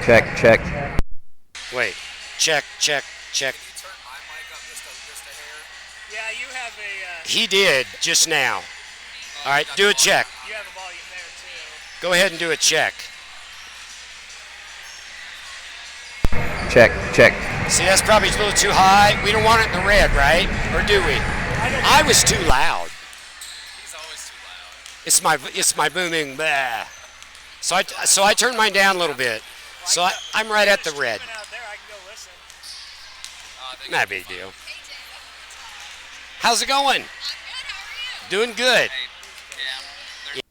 Check, check. Wait. Check, check, check. Can you turn my mic up just a hair? Yeah, you have a. He did just now. All right, do a check. You have a volume there too. Go ahead and do a check. Check, check. See, that's probably a little too high. We don't want it in the red, right? Or do we? I was too loud. He's always too loud. It's my booming. Blah. So I turned mine down a little bit. So I'm right at the red. Out there, I can go listen. Not a big deal. How's it going? Doing good. Hey, yeah,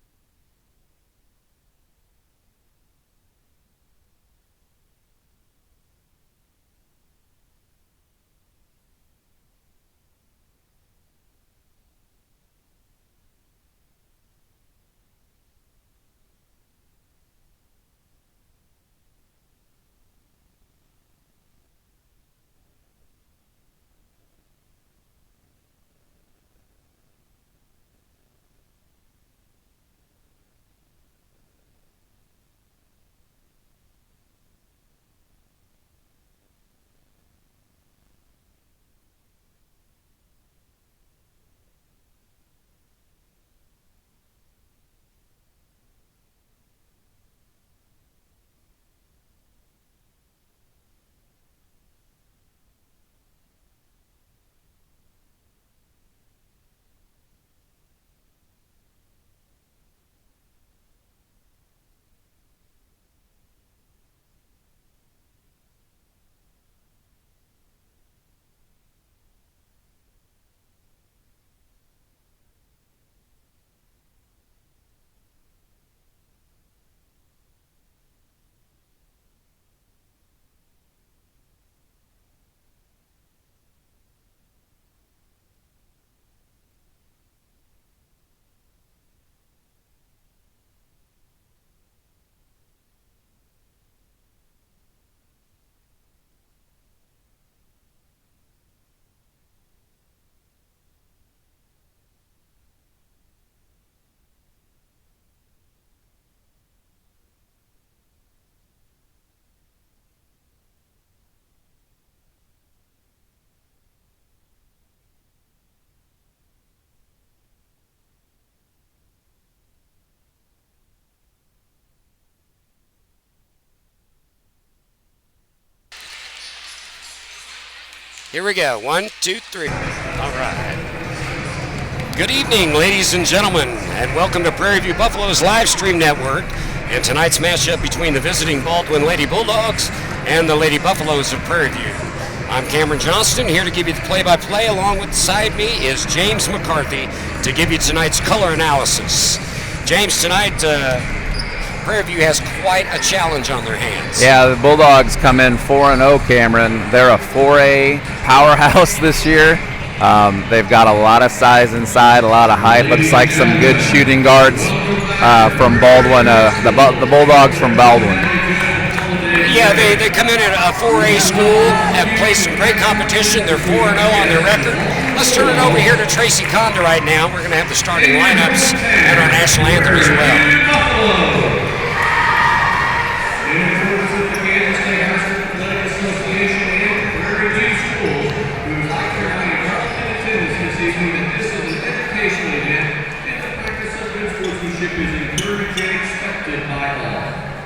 Here we go. 1, 2, 3. All right. Good evening, ladies and gentlemen, and welcome to Prairie View Buffalo's live stream network and tonight's matchup between the visiting Baldwin Lady Bulldogs and the Lady Buffaloes of Prairie View. I'm Cameron Johnston, here to give you the play-by-play. Along with beside me is James McCarthy to give you tonight's color analysis. James, tonight Prairie View has quite a challenge on their hands. Yeah, the Bulldogs come in 4-0, Cameron. They're a 4A powerhouse this year. They've got a lot of size inside, a lot of height. Looks like some good shooting guards from Baldwin, the Bulldogs from Baldwin. Yeah, they come in at a 4A school, have played some great competition. They're 4-0 on their record. Let's turn it over here to Tracy Conda right now. We're going to have the starting lineups and our national anthem as well.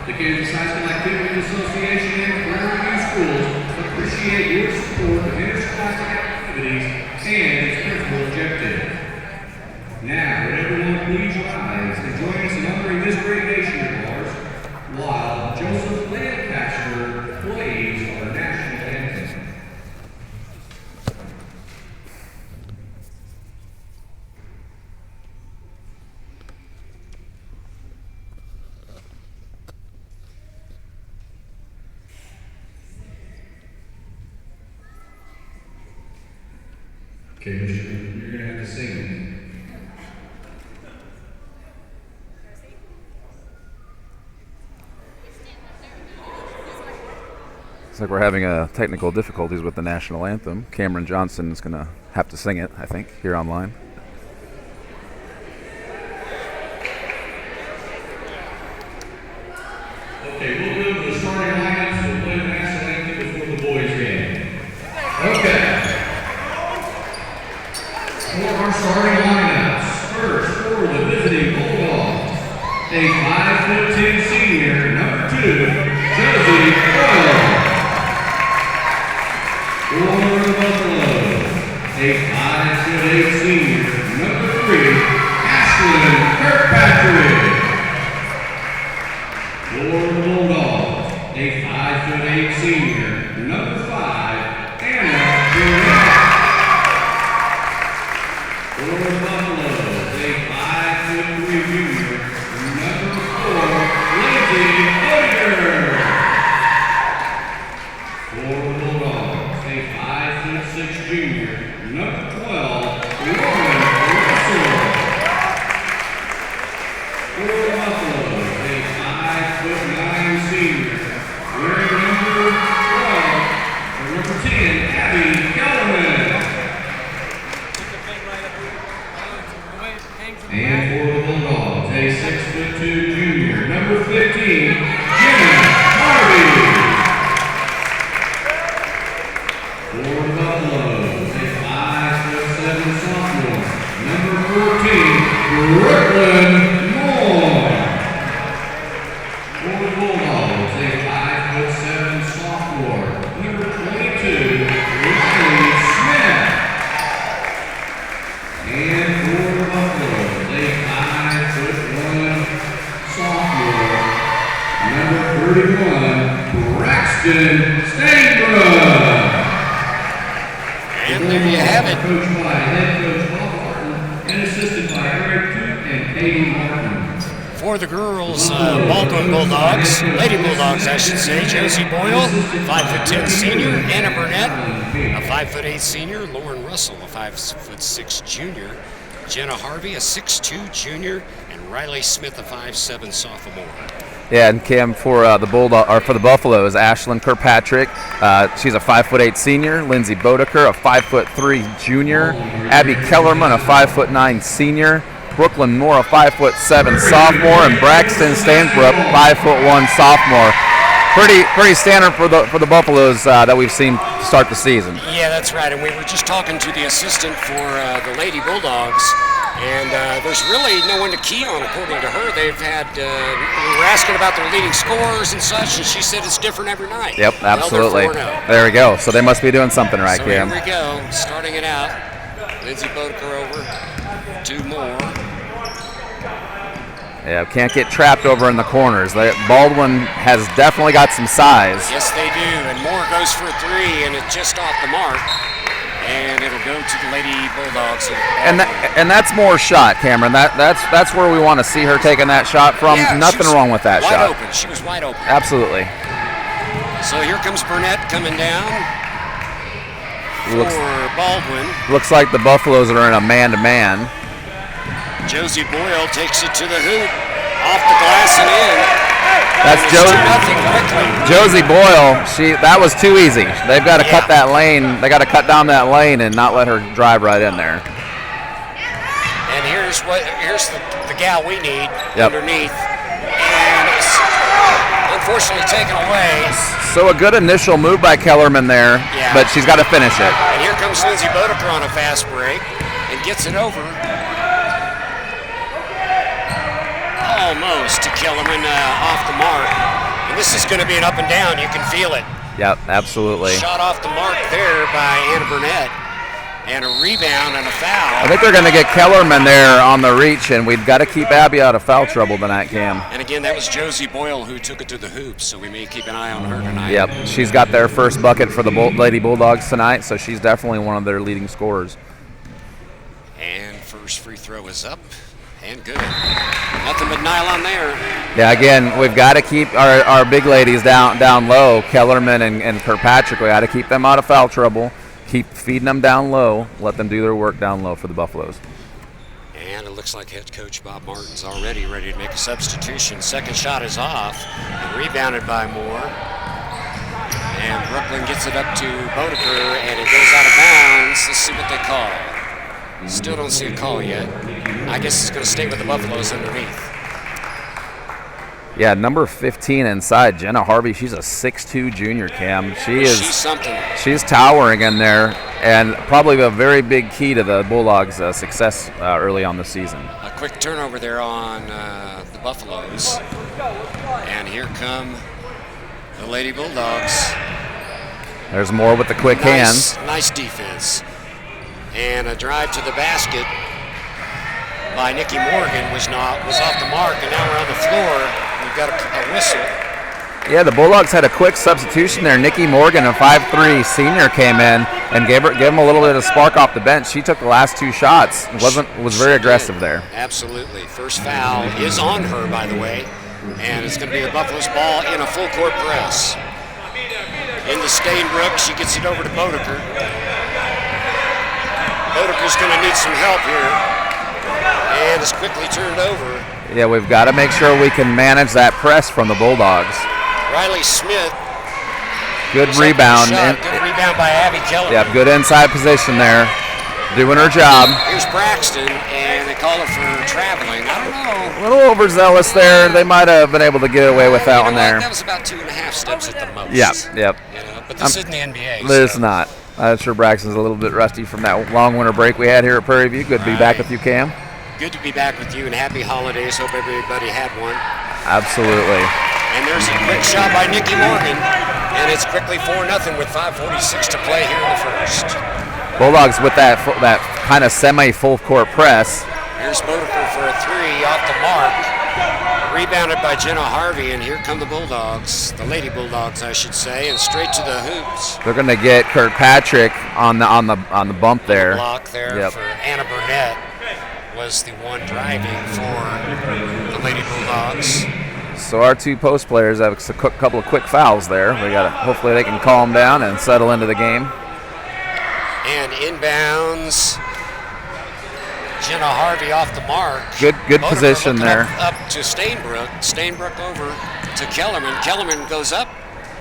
The Kansas High School Activity Association and Prairie View Schools appreciate your support of interscholastic activities and its principal objective. Now, would everyone please rise and join us in honoring this great nation of ours while Joseph Lancaster plays our national anthem. Okay, you're going to have to sing. Looks like we're having technical difficulties with the national anthem. Cameron Johnson is going to have to sing it, I think, here online. Okay, we'll go to the starting lineup. a 5'8" senior. Number 5, Anna Burnett. For the Buffaloes, a 5'3" junior. Number 4, Lindsay Booker. For the Bulldogs, a 5'6" junior. Number 12, Lauren Russell. For the Buffaloes, a 5'9" senior. Wearing number 12, or number 10, Abby Kellerman. And for the Bulldogs, a 6'2" junior. Number 15, Jenna Harvey. For the Buffaloes, a 5'7" sophomore. Number 14, Brooklyn Moore. For the Bulldogs, a 5'7" sophomore. Number 22, Riley Smith. And for the Buffaloes, a 5'1" sophomore. Number 31, Braxton Stainbrook. And there you have it. Coached by head coach Bob Martin and assisted by Eric Duke and Katie Martin. For the girls, Baldwin Bulldogs, Lady Bulldogs, I should say, Josie Boyle, 5'10" senior, Anna Burnett, a 5'8" senior, Lauren Russell, a 5'6" junior, Jenna Harvey, a 6'2" junior, and Riley Smith, a 5'7" sophomore. Yeah, and Cam for the Buffaloes, Ashlyn Kirkpatrick. She's a 5'8" senior. Lindsay Bodeker, a 5'3" junior. Abby Kellerman, a 5'9" senior. Brooklyn Moore, a 5'7" sophomore, and Braxton Stanbrook, 5'1" sophomore. Pretty standard for the Buffaloes that we've seen to start the season. Yeah, that's right. And we were just talking to the assistant for the Lady Bulldogs, and there's really no one to key on, according to her. They've had, we were asking about their leading scorers and such, and she said it's different every night. Yep, absolutely. Well, they're 4-0. There we go. So they must be doing something right, So Cam. here we go, starting it out. Lindsay Bodeker over, 2 more. Yeah, can't get trapped over in the corners. Baldwin has definitely got some size. Yes, they do. And Moore goes for 3, and it's just off the mark. And it'll go to the Lady Bulldogs. And that's Moore's shot, Cameron. That's where we want to see her taking that shot from. Yeah, nothing wrong with that shot. Wide open. She was wide open. Absolutely. So here comes Burnett coming down for Baldwin. Looks like the Buffaloes are in a man-to-man. Josie Boyle takes it to the hoop, off the glass and in. That's Josie Boyle. That was too easy. They've got to cut that lane. They got to cut down that lane and not let her drive right in there. And here's the gal we need underneath, and it's unfortunately taken away. So a good initial move by Kellerman there, but she's got to finish it. And here comes Lindsay Bodeker on a fast break and gets it over. Almost to Kellerman off the mark. And this is going to be an up and down. You can feel it. Yep, absolutely. Shot off the mark there by Anna Burnett. And a rebound and a foul. I think they're going to get Kellerman there on the reach, and we've got to keep Abby out of foul trouble tonight, Cam. And again, that was Josie Boyle who took it to the hoops, so we may keep an eye on her tonight. Yep, she's got their first bucket for the Lady Bulldogs tonight, so she's definitely one of their leading scorers. And first free throw is up. And good. Nothing but nylon there. Yeah, again, we've got to keep our big ladies down low. Kellerman and Kirkpatrick, we got to keep them out of foul trouble. Keep feeding them down low. Let them do their work down low for the Buffaloes. And it looks like head coach Bob Martin's already ready to make a substitution. Second shot is off. And rebounded by Moore. And Brooklyn gets it up to Bodeker, and it goes out of bounds. Let's see what they call. Still don't see a call yet. I guess it's going to stay with the Buffaloes underneath. Yeah, number 15 inside, Jenna Harvey. She's a 6'2" junior, Cam. She's something. She's towering in there, and probably a very big key to the Bulldogs' success early on the season. A quick turnover there on the Buffaloes. And here come the Lady Bulldogs. There's Moore with the quick hands. Nice defense. And a drive to the basket by Nikki Morgan was off the mark, and now we're on the floor. We've got a whistle. Yeah, the Bulldogs had a quick substitution there. Nikki Morgan, a 5'3" senior, came in and gave him a little bit of spark off the bench. She took the last 2 shots. Was very aggressive there. Absolutely. First foul is on her, by the way, and it's going to be the Buffalo's ball in a full court press. Into Stainbrook, she gets it over to Bodeker. Bodeker's going to need some help here, and it's quickly turned over. Yeah, we've got to make sure we can manage that press from the Bulldogs. Riley Smith. Good rebound. Good rebound by Abby Keller. Yep, good inside position there. Doing her job. Here's Braxton, and they call her for traveling. I don't know. A little overzealous there. They might have been able to get away with that one there. That was about 2.5 steps at the most. Yep. You know, but this isn't the NBA. It's not. I'm sure Braxton's a little bit rusty from that long winter break we had here at Prairie View. Good to be back with you, Cam. Good to be back with you, and happy holidays. Hope everybody had one. Absolutely. And there's a quick shot by Nikki Morgan, and it's quickly 4-0 with 5:46 to play here in the first. Bulldogs with that kind of semi-full court press. Here's Bodeker for a 3 off the mark. Rebounded by Jenna Harvey, and here come the Bulldogs, the Lady Bulldogs, I should say, and straight to the hoops. They're going to get Kirkpatrick on the bump there. Block there for Anna Burnett was the one driving for the Lady Bulldogs. So our 2 post players have a couple of quick fouls there. Hopefully they can calm down and settle into the game. And inbounds, Jenna Harvey off the mark. Good position there. Up to Stainbrook. Stainbrook over to Kellerman. Kellerman goes up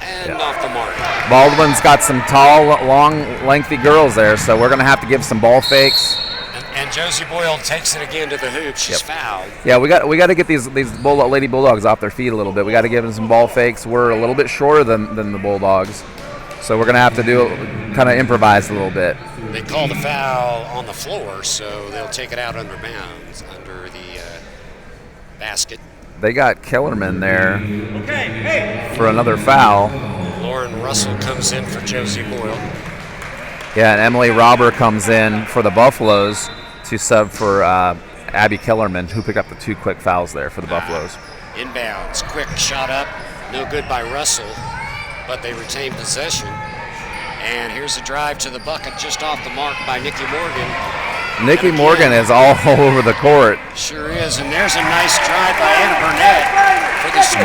and off the mark. Baldwin's got some tall, long, lengthy girls there, so we're going to have to give some ball fakes. And Josie Boyle takes it again to the hoop. She's fouled. Yeah, we got to get these Lady Bulldogs off their feet a little bit. We got to give them some ball fakes. We're a little bit shorter than the Bulldogs, so we're going to have to kind of improvise a little bit. They call the foul on the floor, so they'll take it out under bounds, under the basket. They got Kellerman there for another foul. Lauren Russell comes in for Josie Boyle. Yeah, and Emily Robber comes in for the Buffaloes to sub for Abby Kellerman, who picked up the 2 quick fouls there for the Buffaloes. Inbounds, quick shot up, no good by Russell, but they retain possession. And here's a drive to the bucket just off the mark by Nikki Morgan. Nikki Morgan is all over the court. Sure is, and there's a nice drive by Anna Burnett for the score,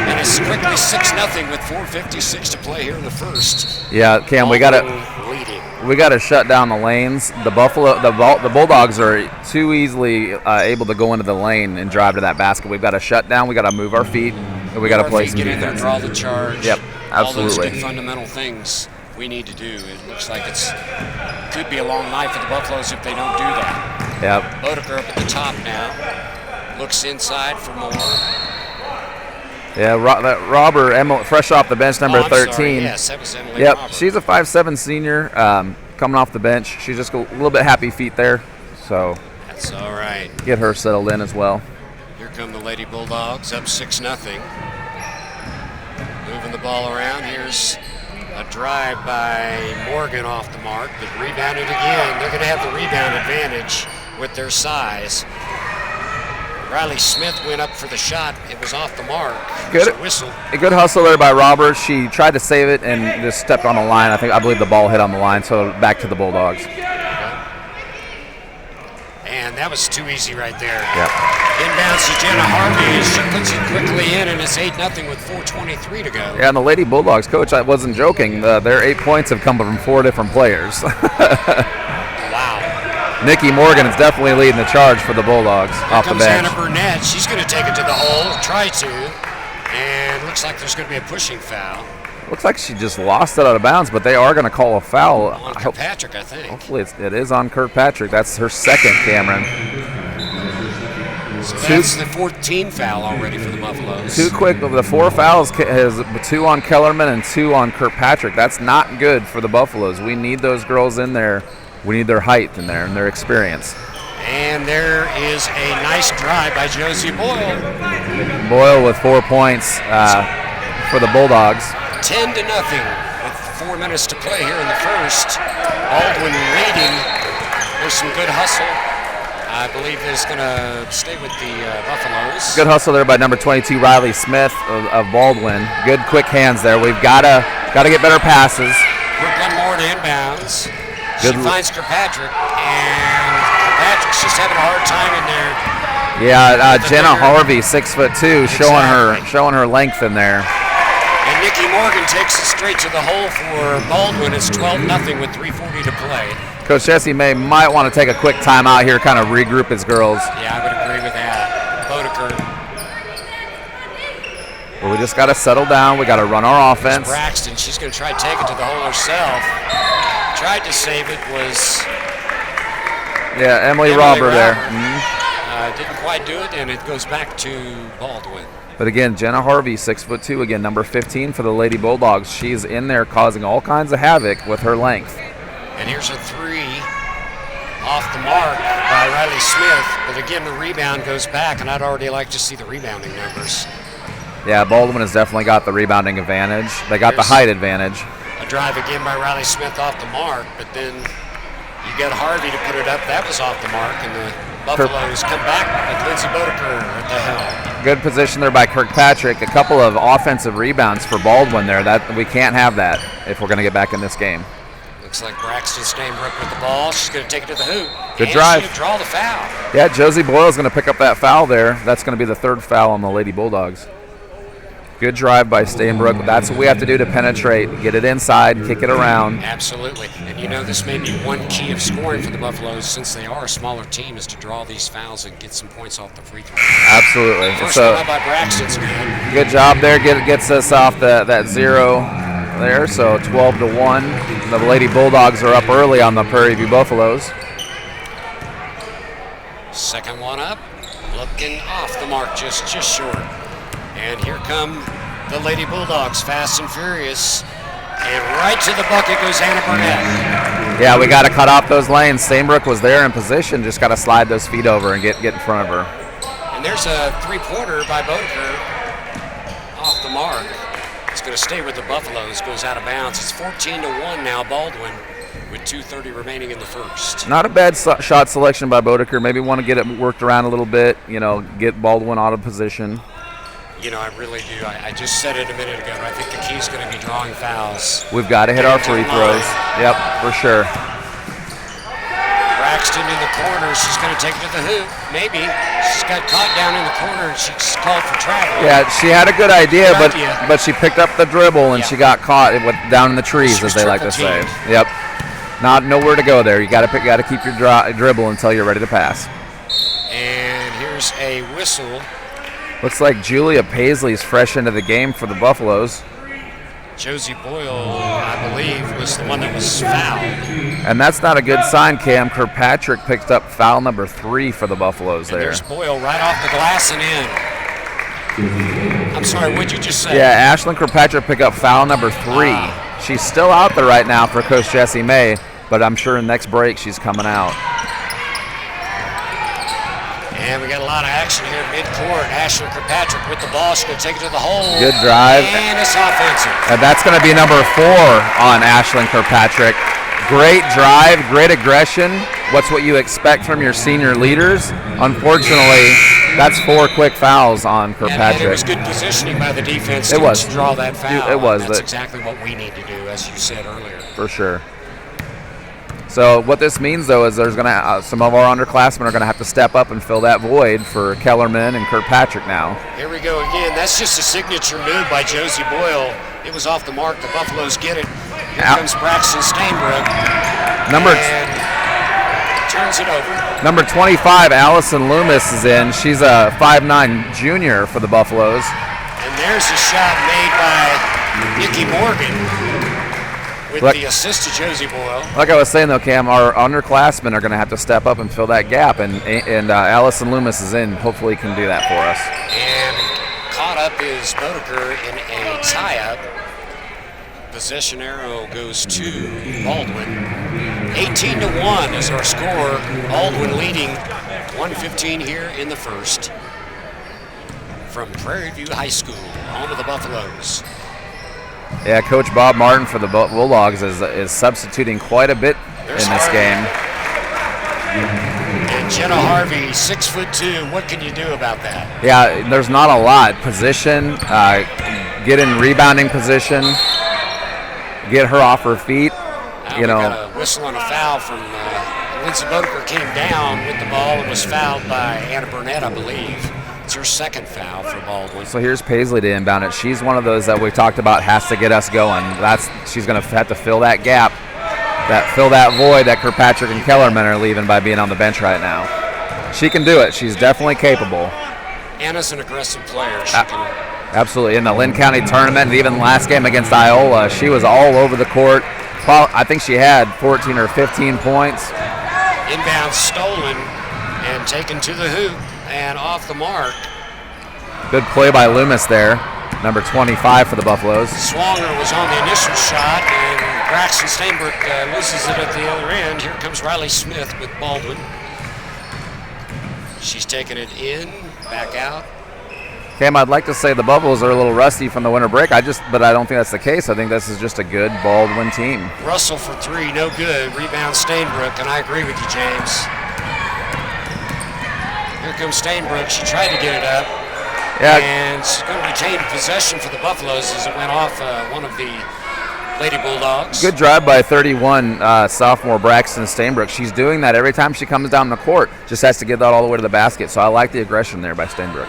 and it's quickly 6-0 with 4:56 to play here in the first. Yeah, Cam, we gotta shut down the lanes. The Bulldogs are too easily able to go into the lane and drive to that basket. We've got to shut down. We got to move our feet, and we got to play some defense. Get in there, draw the charge. Yep, absolutely. All those good fundamental things we need to do. It looks like could be a long night for the Buffaloes if they don't do that. Yep. Bodeker up at the top now. Looks inside for more. Yeah, Robert, Emily, fresh off the bench, number 13. Sorry. Yes, that was Emily Yep, Robert. she's a 5'7" senior coming off the bench. She's just a little bit happy feet there, so that's all right. Get her settled in as well. Here come the Lady Bulldogs, up 6-0. Moving the ball around. Here's a drive by Morgan off the mark, but rebounded again. They're going to have the rebound advantage with their size. Riley Smith went up for the shot. It was off the mark. Good whistle. A good hustle there by Robert. She tried to save it and just stepped on the line. I believe the ball hit on the line, so back to the Bulldogs. And that was too easy right there. Yep. Inbounds to Jenna Harvey, and she puts it quickly in, and it's 8-0 with 4:23 to go. Yeah, and the Lady Bulldogs, coach, I wasn't joking. Their 8 points have come from 4 different players. Wow. Nikki Morgan is definitely leading the charge for the Bulldogs off the bench. Anna Burnett. She's going to take it to the hole, try to, and looks like there's going to be a pushing foul. Looks like she just lost it out of bounds, but they are going to call a foul. On Kirkpatrick, I think. Hopefully it is on Kirkpatrick. That's her second, Cameron. So that's the 14th foul already for the Buffaloes. Too quick. The 4 fouls has 2 on Kellerman and 2 on Kirkpatrick. That's not good for the Buffaloes. We need those girls in there. We need their height in there and their experience. And there is a nice drive by Josie Boyle. Boyle with 4 points for the Bulldogs. 10-0 with 4 minutes to play here in the first. Baldwin leading. There's some good hustle. I believe is going to stay with the Buffaloes. Good hustle there by number 22, Riley Smith of Baldwin. Good quick hands there. We've got to get better passes. Brooklyn Moore to inbounds. Good. She finds Kirkpatrick, and Kirkpatrick's just having a hard time in there. Yeah, Jenna Harvey, 6'2", showing her length in there. And Nikki Morgan takes it straight to the hole for Baldwin. It's 12-0 with 3:40 to play. Coach Jesse May might want to take a quick timeout here, kind of regroup his girls. Yeah, I would agree with that. Bodeker. But we just got to settle down. We got to run our offense. Braxton, she's going to try to take it to the hole herself. Tried to save it was. Yeah, Emily Robber there. Didn't quite do it, and it goes back to Baldwin. But again, Jenna Harvey, 6'2", again, number 15 for the Lady Bulldogs. She's in there causing all kinds of havoc with her length. And here's a three off the mark by Riley Smith. But again, the rebound goes back, and I'd already like to see the rebounding numbers. Yeah, Baldwin has definitely got the rebounding advantage. They got the height advantage. A drive again by Riley Smith off the mark, but then you get Harvey to put it up. That was off the mark, and the Buffaloes come back with Lindsay Bodeker at the helm. Good position there by Kirkpatrick. A couple of offensive rebounds for Baldwin there. That we can't have that if we're going to get back in this game. Looks like Braxton Stainbrook with the ball. She's going to take it to the hoop. Good and drive. She'll draw the foul. Yeah, Josie Boyle's going to pick up that foul there. That's going to be the third foul on the Lady Bulldogs. Good drive by Stainbrook. That's what we have to do to penetrate. Get it inside, kick it around. Absolutely. And you know this may be one key of scoring for the Buffaloes, since they are a smaller team, is to draw these fouls and get some points off the free throw. Absolutely. First So one by Braxton's good. good job there. Gets us off that zero there. So 12-1. The Lady Bulldogs are up early on the Prairie View Buffaloes. Second one up, looking off the mark, just short. And here come the Lady Bulldogs, fast and furious. And right to the bucket goes Hannah Burnett. Yeah, we got to cut off those lanes. Stainbrook was there in position. Just got to slide those feet over and get in front of her. And there's a three-pointer by Bodeker off the mark. It's going to stay with the Buffaloes, goes out of bounds. It's 14-1 now, Baldwin, with 2:30 remaining in the first. Not a bad shot selection by Bodeker. Maybe want to get it worked around a little bit, get Baldwin out of position. You know, I really do. I just said it a minute ago. I think the key is going to be drawing fouls. We've got to hit our free throws. Yep, for sure. Braxton in the corner. She's going to take it to the hoop. Maybe. She's got caught down in the corner, and she's called for travel. Yeah, she had a good idea, but she picked up the dribble, and she got caught down in the trees, as they like to say. Yep. Nowhere to go there. You got to keep your dribble until you're ready to pass. And here's a whistle. Looks like Julia Paisley's fresh into the game for the Buffaloes. Josie Boyle, I believe, was the one that was fouled. And that's not a good sign, Cam. Kirkpatrick picked up foul number 3 for the Buffaloes there. There's Boyle right off the glass and in. I'm sorry, what'd you just say? Yeah, Ashlyn Kirkpatrick picked up foul number 3. She's still out there right now for Coach Jessie May, but I'm sure next break she's coming out. And we got a lot of action here mid-court. Ashley Kirkpatrick with the ball. She's going to take it to the hole. Good drive. And it's offensive. And that's going to be number 4 on Ashlyn Kirkpatrick. Great drive, great aggression. What's what you expect from your senior leaders? Unfortunately, that's 4 quick fouls on Kirkpatrick. And it was good positioning by the defense to draw that foul. It was. That's exactly what we need to do, as you said earlier. For sure. So what this means, though, is there's going to some of our underclassmen are going to have to step up and fill that void for Kellerman and Kirkpatrick now. Here we go again. That's just a signature move by Josie Boyle. It was off the mark. The Buffaloes get it. Here comes Braxton Stainbrook. Turns it over. Number 25, Allison Loomis is in. She's a 5'9" junior for the Buffaloes. And there's a shot made by Nikki Morgan. With the assist to Josie Boyle. Like I was saying, though, Cam, our underclassmen are going to have to step up and fill that gap, and Allison Loomis is in. Hopefully can do that for us. And caught up is Bodeker in a tie-up. Possession arrow goes to Baldwin. 18-1 is our score. Baldwin leading 1:15 here in the first. From Prairie View High School, home of the Buffaloes. Yeah, Coach Bob Martin for the Bulldogs is substituting quite a bit in this game. And Jenna Harvey, 6'2". What can you do about that? Yeah, there's not a lot. Position, get in rebounding position, get her off her feet. We got a whistle and a foul from Lindsey Bodeker came down with the ball and was fouled by Anna Burnett, I believe. It's her second foul for Baldwin. So here's Paisley to inbound it. She's one of those that we talked about has to get us going. She's going to have to fill that gap, fill that void that Kirkpatrick and Kellerman are leaving by being on the bench right now. She can do it. She's definitely capable. Anna's an aggressive player. Absolutely. In the Lynn County tournament, and even last game against Iola, she was all over the court. I think she had 14 or 15 points. Inbound stolen and taken to the hoop and off the mark. Good play by Loomis there, number 25 for the Buffaloes. Swanger was on the initial shot, and Braxton Steinbrook loses it at the other end. Here comes Riley Smith with Baldwin. She's taking it in, back out. Cam, I'd like to say the Buffaloes are a little rusty from the winter break. But I don't think that's the case. I think this is just a good Baldwin team. Russell for three, no good. Rebound Steinbrook, and I agree with you, James. Here comes Steinbrook. She tried to get it up. Yeah. And she's going to retain possession for the Buffaloes as it went off one of the Lady Bulldogs. Good drive by 31 sophomore Braxton Steinbrook. She's doing that every time she comes down the court. Just has to get that all the way to the basket. So I like the aggression there by Steinbrook.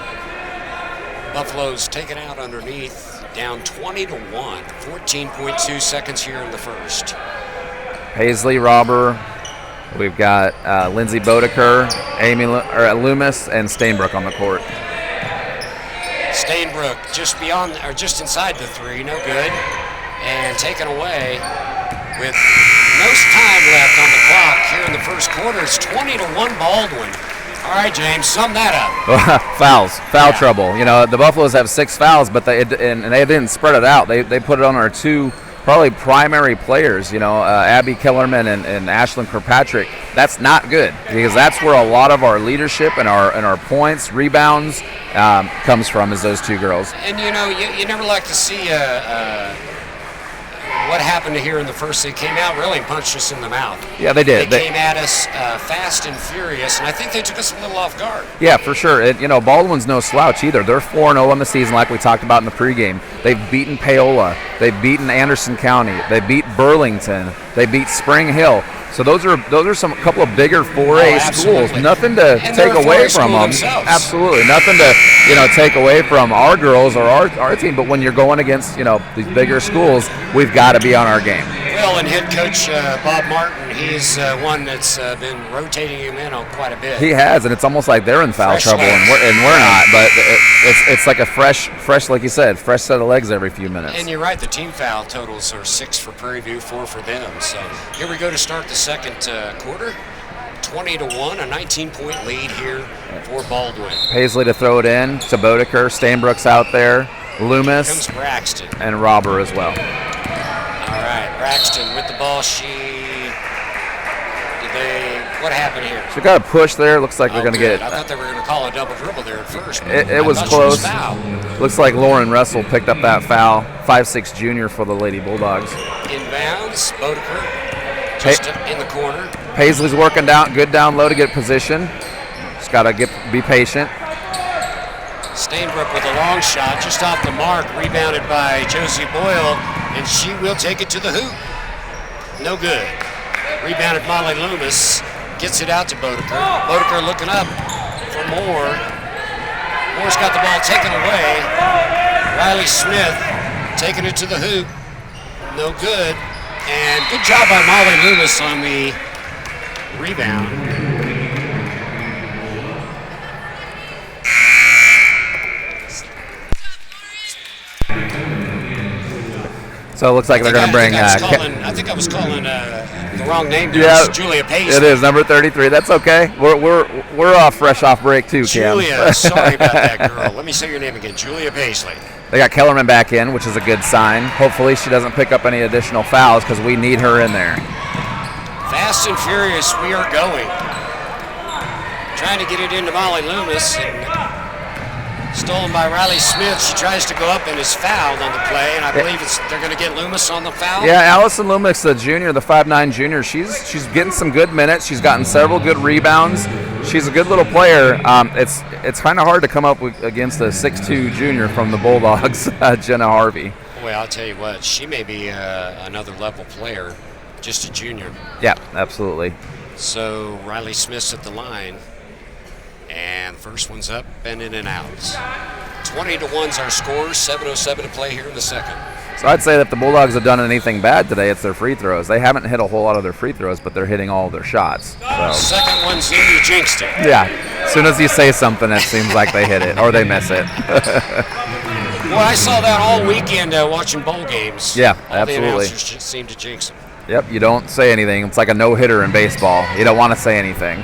Buffaloes taken out underneath, down 20-1. 14.2 seconds here in the first. Paisley, Robber. We've got Lindsey Bodeker, Loomis, and Steinbrook on the court. Steinbrook just inside the three, no good, and taken away with no time left on the clock here in the first quarter. It's 20-1 Baldwin. All right, James, sum that up. Foul trouble. The Buffaloes have 6 fouls, but they didn't spread it out. They put it on our 2 probably primary players. Abby Kellerman and Ashlyn Kirkpatrick. That's not good because that's where a lot of our leadership and our points, rebounds comes from is those 2 girls. And you never like to see what happened here in the first. They came out really and punched us in the mouth. Yeah, they did. They came at us fast and furious, and I think they took us a little off guard. Yeah, for sure. Baldwin's no slouch either. They're 4-0 in the season, like we talked about in the pregame. They've beaten Paola. They've beaten Anderson County. They beat Burlington. They beat Spring Hill. So those are couple of bigger 4A schools. Nothing to take away from them. Themselves. Absolutely, nothing to take away from our girls or our team. But when you're going against these bigger schools, we've got to be on our game. Well, and head coach Bob Martin, he's one that's been rotating him in on quite a bit. He has, and it's almost like they're in foul trouble, and we're not. But it's like a fresh, like you said, fresh set of legs every few minutes. And you're right, the team foul totals are 6 for Prairie View, 4 for them. So here we go to start the second quarter. 20-1, a 19-point lead here for Baldwin. Paisley to throw it in to Bodeker. Steinbrook's out there. Loomis. Here comes Braxton. And Robber as well. All right, Braxton with the ball. What happened here? She got a push there. Looks like they're going to get. I thought they were going to call a double dribble there at first. It was close. Looks like Lauren Russell picked up that foul. 5'6" junior for the Lady Bulldogs. Inbounds, Bodeker just in the corner. Paisley's working down, good down low to get position. Just got to be patient. Steinbrook with a long shot just off the mark, rebounded by Josie Boyle, and she will take it to the hoop. No good. Rebounded Molly Loomis, gets it out to Bodeker. Bodeker looking up for Moore. Moore's got the ball taken away. Riley Smith taking it to the hoop. No good. And good job by Molly Loomis on the rebound. So it looks like they're going to bring. I think I was calling the wrong name. Yeah, it's Julia Paisley. It is number 33. That's okay. We're fresh off break too, Cam. Julia, sorry about that, girl. Let me say your name again. Julia Paisley. They got Kellerman back in, which is a good sign. Hopefully she doesn't pick up any additional fouls because we need her in there. Fast and furious, we are going. Trying to get it into Molly Loomis. Stolen by Riley Smith. She tries to go up and is fouled on the play, and I believe they're going to get Loomis on the foul. Yeah, Allison Loomis, the junior, the 5'9" junior, she's getting some good minutes. She's gotten several good rebounds. she's a good little player. It's kind of hard to come up with against a 6'2" junior from the Bulldogs, Jenna Harvey. Well, I'll tell you what, she may be another level player, just a junior. Yeah, absolutely. So Riley Smith's at the line, and first one's up and in and out. 20-1's our score, 7:07 to play here in the second. So I'd say that if the Bulldogs have done anything bad today, it's their free throws. They haven't hit a whole lot of their free throws, but they're hitting all of their shots. So. Second one's in, you jinxed it. Yeah, as soon as you say something, it seems like they hit it or they miss it. Well, I saw that all weekend watching bowl games. Yeah, all absolutely. The announcers just seem to jinx them. Yep, you don't say anything. It's like a no-hitter in baseball. You don't want to say anything.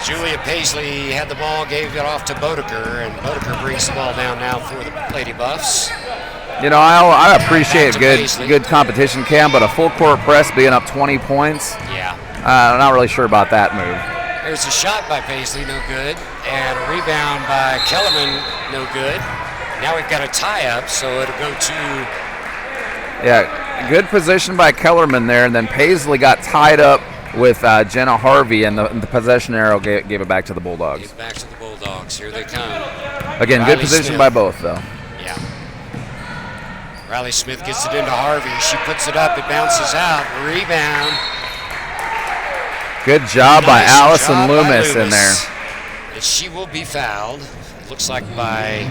Julia Paisley had the ball, gave it off to Bodeker, and Bodeker brings the ball down now for the Lady Buffs. You know, I appreciate good competition, Cam, but a full court press being up 20 points, Yeah. I'm not really sure about that move. There's a shot by Paisley, no good, and a rebound by Kellerman, no good. Now we've got a tie-up, so it'll go to... Yeah, good position by Kellerman there, and then Paisley got tied up with Jenna Harvey, and the possession arrow gave it back to the Bulldogs. Give it back to the Bulldogs. Here they come. Again, Riley good position Smith. by both, though. Yeah. Riley Smith gets it into Harvey. She puts it up. It bounces out. Rebound. Good job by Nice Allison job by Loomis in there. And she will be fouled. It looks like by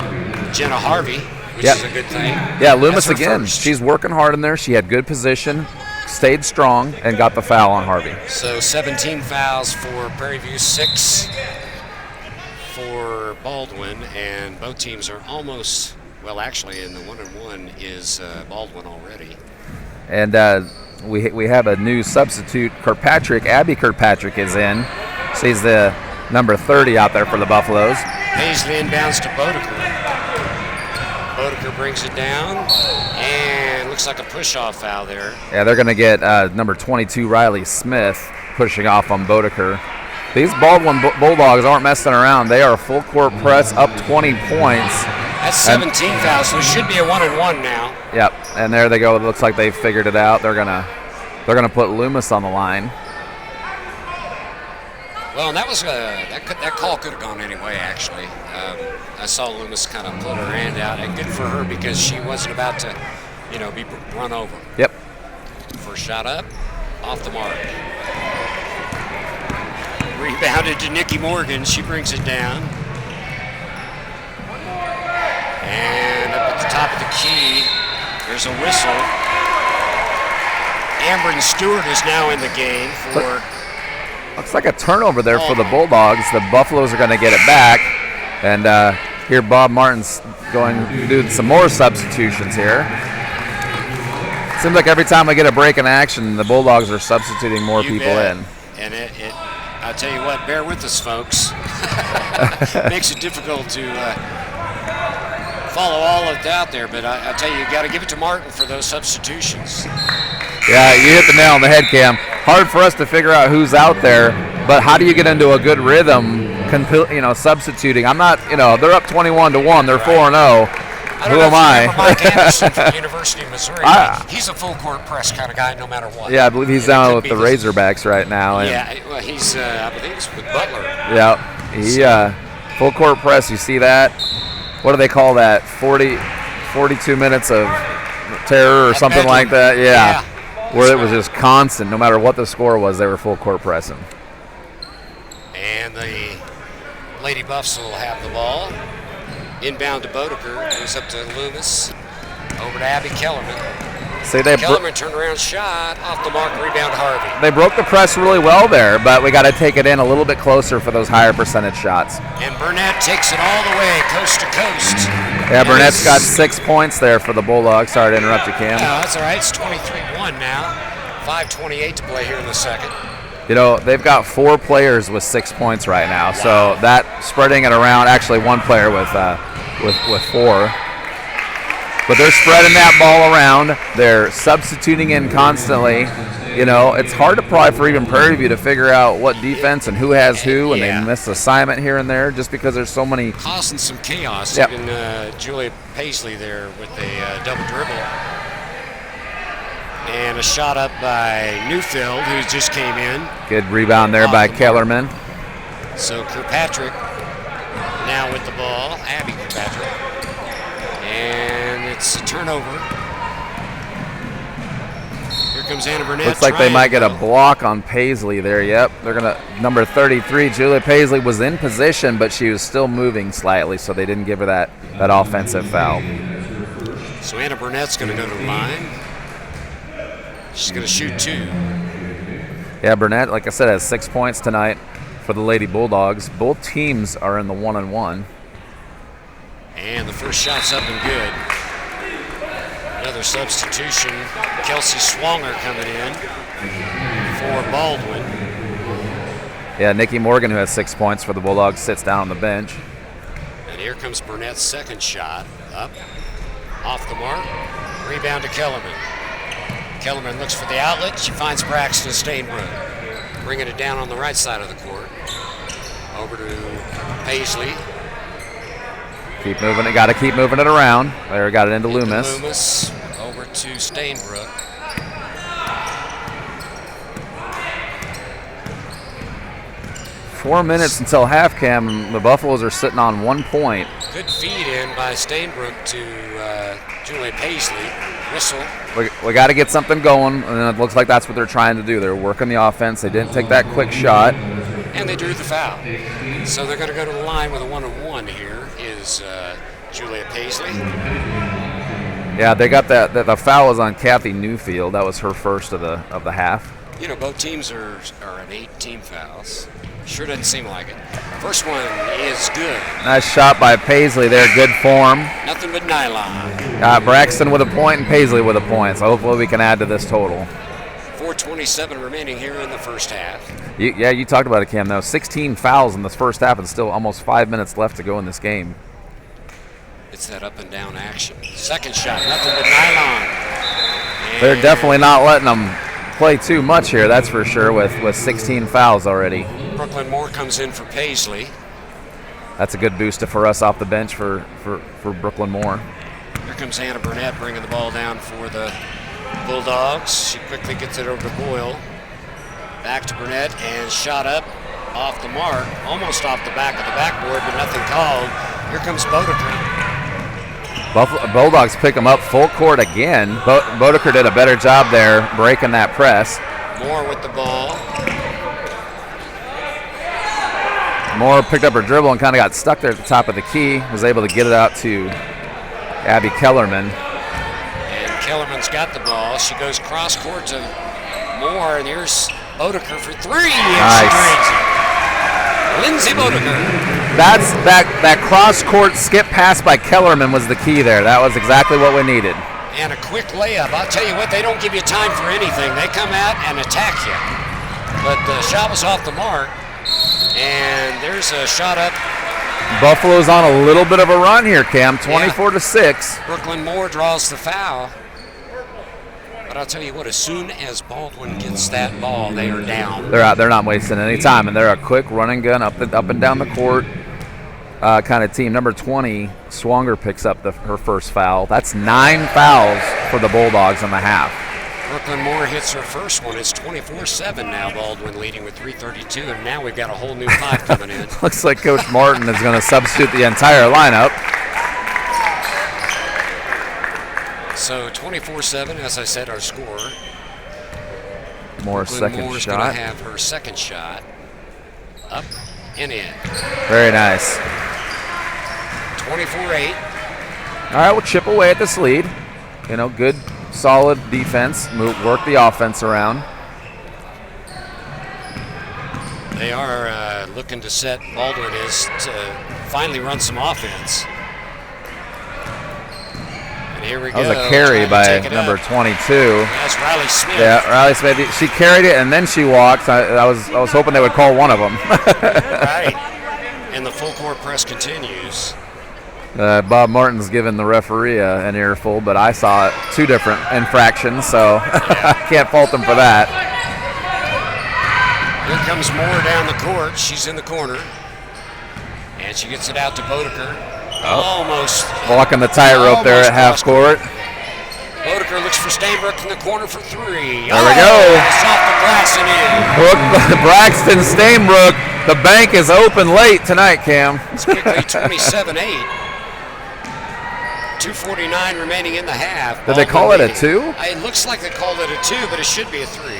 Jenna Harvey, which Yep. is a good thing. Yeah, Loomis That's her again. first. She's working hard in there. She had good position, stayed strong, and got the foul on Harvey. So 17 fouls for Prairie View, 6 for Baldwin, and both teams are almost, well, actually, in the 1-1 is Baldwin already. And we have a new substitute. Abby Kirkpatrick is in. She's the number 30 out there for the Buffaloes. Paisley inbounds to Bodeker. Bodeker brings it down, and looks like a push-off foul there. Yeah, they're going to get number 22, Riley Smith, pushing off on Bodeker. These Baldwin Bulldogs aren't messing around. They are full court press, up 20 points. That's 17 fouls, so it should be a 1-1 now. Yep, and there they go. It looks like they've figured it out. They're gonna put Loomis on the line. Well, and that was that call could have gone anyway. Actually, I saw Loomis kind of put her hand out, and good for her because she wasn't about to, be run over. Yep. First shot up, off the mark. Rebounded to Nikki Morgan. She brings it down. And up at the top of the key, there's a whistle. Ambrin Stewart is now in the game for... Looks like a turnover there for the Bulldogs. The Buffaloes are going to get it back. And here Bob Martin's going to do some more substitutions here. Seems like every time we get a break in action, the Bulldogs are substituting more You people bet. in. And I'll tell you what, bear with us, folks. Makes it difficult to follow all of it out there, but I tell you got to give it to Martin for those substitutions. Yeah, you hit the nail on the head, Cam. Hard for us to figure out who's out there, but how do you get into a good rhythm, substituting? I'm not, they're up 21-1. They're 4-0. Who am I? Mike Anderson from the University of Missouri. He's a full court press kind of guy, no matter what. Yeah, I believe he's down with the Razorbacks right now. And Yeah, well, he's I believe he's with Butler. yeah, he full court press. You see that? What do they call that? 42 minutes of terror or something bedlam. like that. Yeah. Yeah. Where it was just constant, no matter what the score was, they were full court pressing. And the Lady Buffs will have the ball. Inbound to Bodeker, goes up to Loomis, over to Abby Kellerman. See, Kellerman turned around, shot, off the mark, rebound Harvey. they broke the press really well there, but we got to take it in a little bit closer for those higher percentage shots. And Burnett takes it all the way, coast to coast. Yeah, Burnett's got 6 points there for the Bulldogs. Sorry to interrupt you, Cam. No, that's all right. It's 23-1 now. 5:28 to play here in the second. They've got 4 players with 6 points right now, so that spreading it around. Actually, 1 player with 4. But they're spreading that ball around. They're substituting in constantly. It's hard to probably for even Prairie View to figure out what defense and who has who, and they miss assignment here and there just because there's so many. Causing some chaos. Yep. Even Julia Paisley there with a double dribble. And a shot up by Newfield, who just came in. Good rebound there by Kellerman. So Kirkpatrick now with the ball. Abby Kirkpatrick. And it's a turnover. Here comes Anna Burnett. Looks like they might get a block on Paisley there. Yep, they're gonna. Number 33, Julia Paisley was in position, but she was still moving slightly, so they didn't give her that offensive foul. So Anna Burnett's going to go to the line. She's going to shoot 2. Yeah, Burnett, like I said, has 6 points tonight for the Lady Bulldogs. Both teams are in the 1-on-1. And the first shot's up and good. Another substitution. Kelsey Swanger coming in for Baldwin. Yeah, Nikki Morgan, who has 6 points for the Bulldogs, sits down on the bench. And here comes Burnett's second shot. Up, off the mark. Rebound to Kellerman. Kellerman looks for the outlet. She finds Braxton Stainbrook. Bringing it down on the right side of the court. Over to Paisley. Keep moving it. Got to keep moving it around. There, got it into Loomis. Loomis over to Stainbrook. Four minutes until half, Cam. The Buffaloes are sitting on 1 point. Good feed in by Stainbrook to Julie Paisley. Whistle. We got to get something going, and it looks like that's what they're trying to do. They're working the offense. They didn't take that quick shot. And they drew the foul. So they're going to go to the line with a 1-on-1 here is Julia Paisley. Yeah, they got that. The foul was on Kathy Newfield. That was her first of the half. You know, both teams are at 8 team fouls. Sure doesn't seem like it. First one is good. Nice shot by Paisley there. Good form. Nothing but nylon. Braxton with a point and Paisley with a point. So hopefully we can add to this total. 4:27 remaining here in the first half. You talked about it, Cam, though. 16 fouls in this first half and still almost 5 minutes left to go in this game. It's that up and down action. Second shot, nothing but nylon. And they're definitely not letting them play too much here, that's for sure, with 16 fouls already. Brooklyn Moore comes in for Paisley. That's a good booster for us off the bench for Brooklyn Moore. Here comes Anna Burnett bringing the ball down for the Bulldogs. She quickly gets it over to Boyle. Back to Burnett and shot up off the mark, almost off the back of the backboard, but nothing called. Here comes Bodeker. Bulldogs pick them up full court again. Bodeker did a better job there breaking that press. Moore with the ball. Moore picked up her dribble and kind of got stuck there at the top of the key. Was able to get it out to Abby Kellerman. And Kellerman's got the ball. She goes cross court to Moore, and here's Bodeker for 3. Nice. Lindsay Bodeker. That's that cross court skip pass by Kellerman was the key there. That was exactly what we needed. And a quick layup. I'll tell you what, they don't give you time for anything. They come out and attack you. But the shot was off the mark. And there's a shot up. Buffalo's on a little bit of a run here, Cam. 24-6. Brooklyn Moore draws the foul. But I'll tell you what, as soon as Baldwin gets that ball, they are down. They're out. They're not wasting any time, and they're a quick running gun up and down the court kind of team. Number 20, Swanger picks up her first foul. That's 9 fouls for the Bulldogs in the half. Brooklyn Moore hits her first one. It's 24-7 now. Baldwin leading with 3:32, and now we've got a whole new 5 coming in. Looks like Coach Martin is going to substitute the entire lineup. So 24-7, as I said, our score. Moore's second Moore's shot. going to have her second shot. Up and in. Very nice. 24-8. All right, we'll chip away at this lead. You know, good, solid defense. Work the offense around. They are looking to set Baldwin is to finally run some offense. And here we go. That was a carry by number 22. That's Riley Smith. Yeah, Riley Smith. She carried it and then she walked. I was hoping they would call one of them. Right. And the full court press continues. Bob Martin's given the referee an earful, but I saw 2 different infractions, so I can't fault him for that. Here comes Moore down the court. She's in the corner. And she gets it out to Bodeker. Almost. Walking the tightrope there at half court. Bodeker Bodeker looks for Stainbrook in the corner for three. There we go. It's off the glass and in. Look, Braxton Stainbrook, the bank is open late tonight, Cam. It's quickly 27-8. 2:49 remaining in the half. Did they call it a 2? It looks like they called it a 2, but it should be a 3.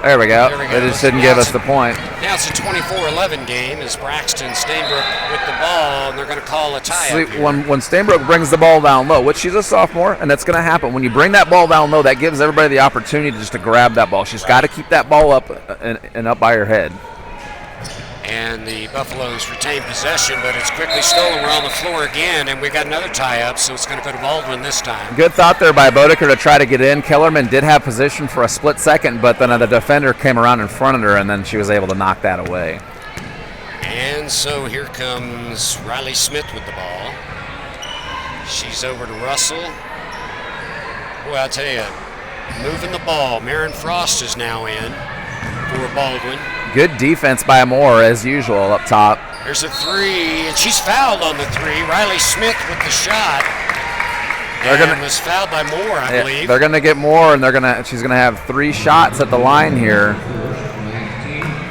There we go. There we go. They just didn't give us the point. Now it's a 24-11 game as Braxton Stainbrook with the ball, and they're going to call a tie See, up here. when Stainbrook brings the ball down low, which she's a sophomore, and that's going to happen. When you bring that ball down low, that gives everybody the opportunity just to grab that ball. She's got to keep that ball up and up by her head. And the Buffaloes retain possession, but it's quickly stolen. We're on the floor again, and we got another tie-up, so it's going to go to Baldwin this time. Good thought there by Bodeker to try to get in. Kellerman did have position for a split second, but then the defender came around in front of her, and then she was able to knock that away. And so here comes Riley Smith with the ball. She's over to Russell. Boy, I'll tell you, moving the ball. Marin Frost is now in for Baldwin. Good defense by Moore, as usual, up top. There's a three, and she's fouled on the three. Riley Smith with the shot. And was fouled by Moore, I believe. They're going to get Moore, and she's going to have 3 shots at the line here.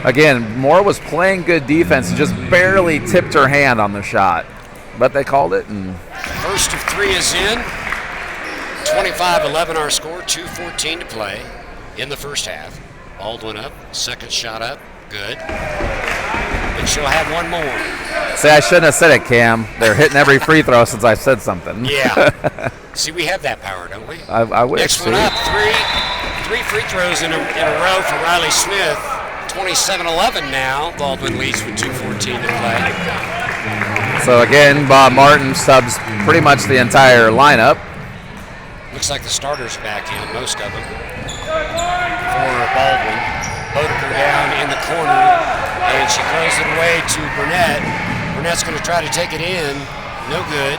Again, Moore was playing good defense, just barely tipped her hand on the shot. But they called it. And first of 3 is in. 25-11 our score, 2:14 to play in the first half. Baldwin up, second shot up, good. And she'll have one more. See, I shouldn't have said it, Cam. They're hitting every free throw since I said something. Yeah. See, we have that power, don't we? I wish. Next one up, three free throws in a row for Riley Smith. 27-11 now. Baldwin leads with 2:14 to play. So again, Bob Martin subs pretty much the entire lineup. Looks like the starters back in, most of them, for Baldwin. Bodeker down in the corner, and she throws it away to Burnett. Burnett's going to try to take it in. No good.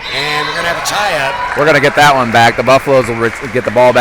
And we're going to have a tie-up. We're going to get that one back. The Buffaloes will get the ball back.